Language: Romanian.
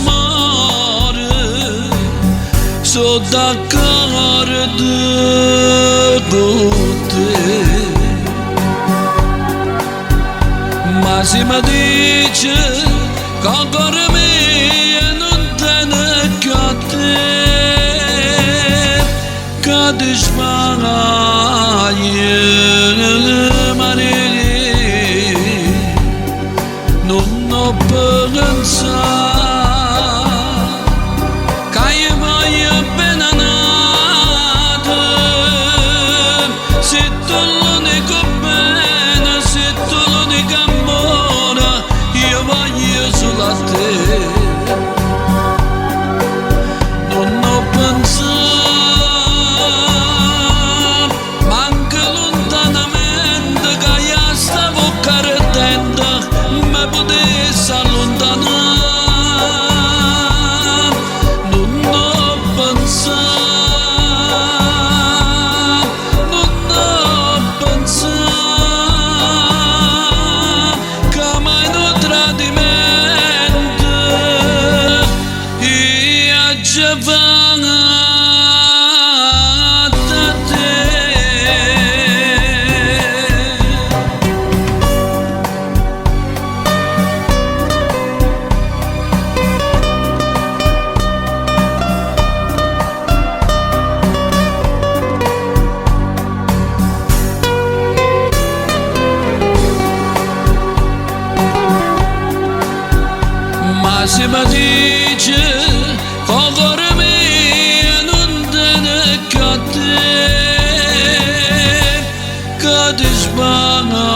mare Soda cardı bote Mazime dice Kagarmi yanındana kate Kadış bana yılmarili Nunno păgânța Kayımayı ben anadım Situlu ne kopena Situlu ne gamora Yavayı sulatte Nunno păgânța Mangalundan amenda Gayasta vokare tenda Me bude salundana Nunno păgânța Nunno păgânța Ca mai nu tradimente Ia ceva Mazime dice Kagarmi yanındana kate Kadış bana